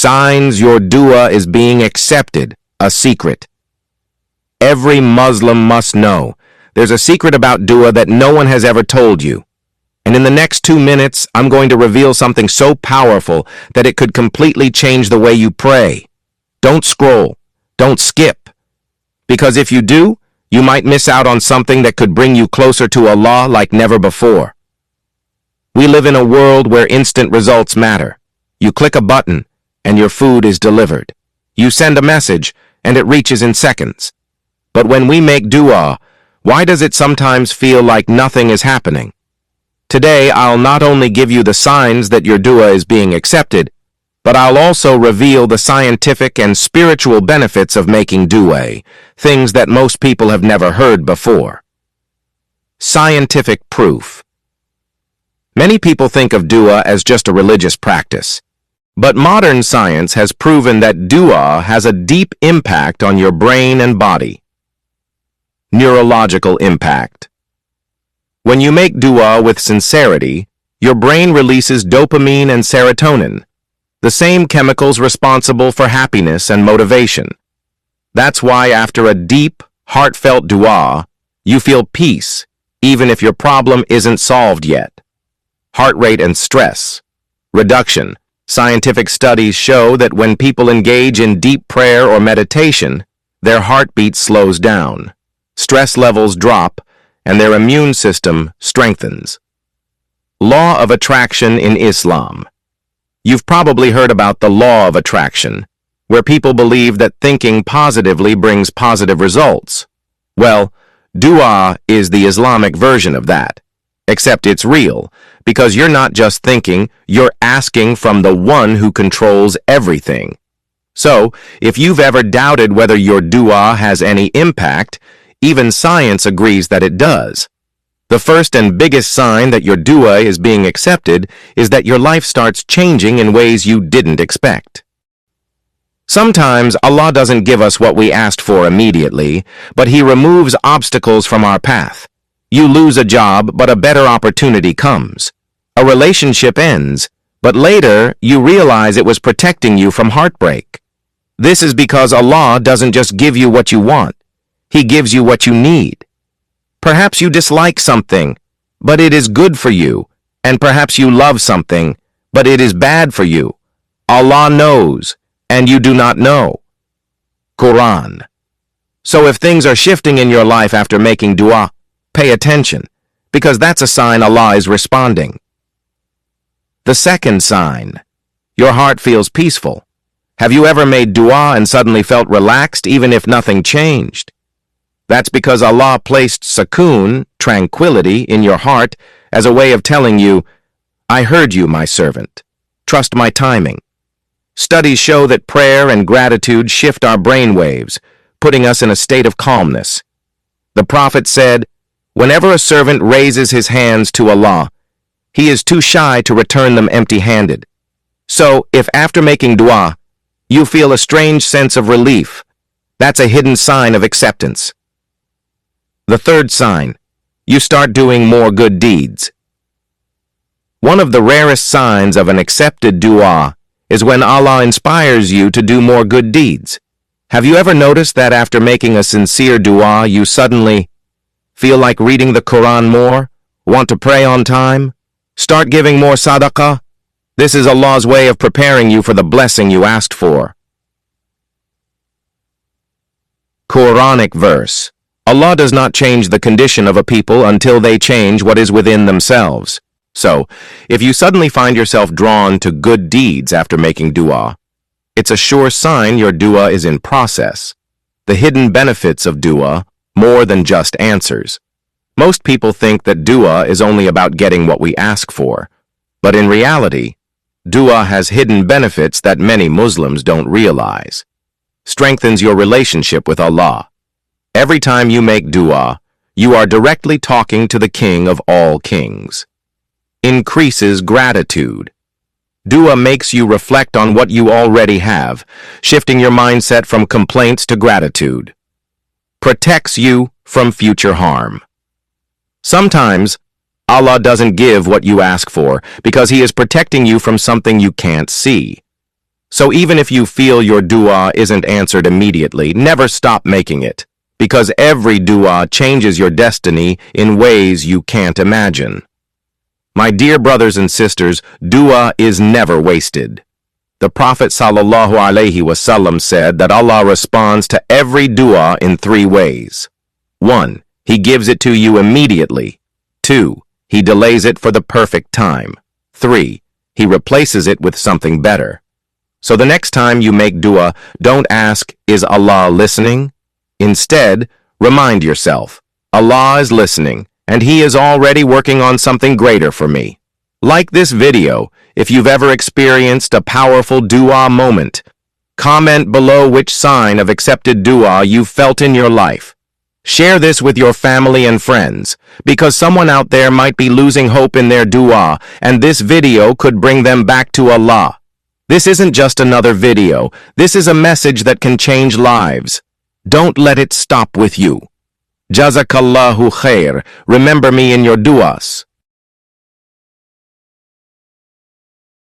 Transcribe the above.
Signs your dua is being accepted, a secret. Every Muslim must know there's a secret about dua that no one has ever told you. And in the next 2 minutes, I'm going to reveal something so powerful that it could completely change the way you pray. Don't scroll. Don't skip. Because if you do, you might miss out on something that could bring you closer to Allah like never before. We live in a world where instant results matter. You click a button, and your food is delivered. You send a message, and it reaches in seconds. But when we make dua, why does it sometimes feel like nothing is happening? Today, I'll not only give you the signs that your dua is being accepted, but I'll also reveal the scientific and spiritual benefits of making dua, things that most people have never heard before. Scientific proof. Many people think of dua as just a religious practice, but modern science has proven that dua has a deep impact on your brain and body. Neurological impact. When you make dua with sincerity, your brain releases dopamine and serotonin, the same chemicals responsible for happiness and motivation. That's why after a deep, heartfelt dua, you feel peace, even if your problem isn't solved yet. Heart rate and stress. Reduction. Scientific studies show that when people engage in deep prayer or meditation, their heartbeat slows down, stress levels drop, and their immune system strengthens. Law of attraction in Islam. You've probably heard about the law of attraction, where people believe that thinking positively brings positive results. Well, dua is the Islamic version of that, except it's real, because you're not just thinking, you're asking from the one who controls everything. So, if you've ever doubted whether your dua has any impact, even science agrees that it does. The first and biggest sign that your dua is being accepted is that your life starts changing in ways you didn't expect. Sometimes Allah doesn't give us what we asked for immediately, but He removes obstacles from our path. You lose a job, but a better opportunity comes. A relationship ends, but later you realize it was protecting you from heartbreak. This is because Allah doesn't just give you what you want. He gives you what you need. Perhaps you dislike something, but it is good for you, and perhaps you love something, but it is bad for you. Allah knows, and you do not know. Quran. So if things are shifting in your life after making dua, pay attention, because that's a sign Allah is responding. The second sign. Your heart feels peaceful. Have you ever made dua and suddenly felt relaxed even if nothing changed? That's because Allah placed sukoon, tranquility, in your heart as a way of telling you, I heard you, my servant. Trust my timing. Studies show that prayer and gratitude shift our brain waves, putting us in a state of calmness. The Prophet said, whenever a servant raises his hands to Allah, he is too shy to return them empty-handed. So, if after making dua, you feel a strange sense of relief, that's a hidden sign of acceptance. The third sign, you start doing more good deeds. One of the rarest signs of an accepted dua is when Allah inspires you to do more good deeds. Have you ever noticed that after making a sincere dua, you suddenly feel like reading the Quran more, want to pray on time, start giving more sadaqah? This is Allah's way of preparing you for the blessing you asked for. Quranic verse. Allah does not change the condition of a people until they change what is within themselves. So, if you suddenly find yourself drawn to good deeds after making dua, it's a sure sign your dua is in process. The hidden benefits of dua, more than just answers. Most people think that dua is only about getting what we ask for, but in reality, dua has hidden benefits that many Muslims don't realize. Strengthens your relationship with Allah. Every time you make dua, you are directly talking to the King of all kings. Increases gratitude. Dua makes you reflect on what you already have, shifting your mindset from complaints to gratitude. Protects you from future harm. Sometimes, Allah doesn't give what you ask for because He is protecting you from something you can't see. So even if you feel your dua isn't answered immediately, never stop making it, because every dua changes your destiny in ways you can't imagine. My dear brothers and sisters, dua is never wasted. The Prophet ﷺ said that Allah responds to every dua in 3 ways. 1. He gives it to you immediately. 2. He delays it for the perfect time. 3. He replaces it with something better. So the next time you make dua, don't ask, is Allah listening? Instead, remind yourself, Allah is listening, and He is already working on something greater for me. Like this video, if you've ever experienced a powerful dua moment. Comment below which sign of accepted dua you've felt in your life. Share this with your family and friends, because someone out there might be losing hope in their dua, and this video could bring them back to Allah. This isn't just another video. This is a message that can change lives. Don't let it stop with you. Jazakallahu khair. Remember me in your duas.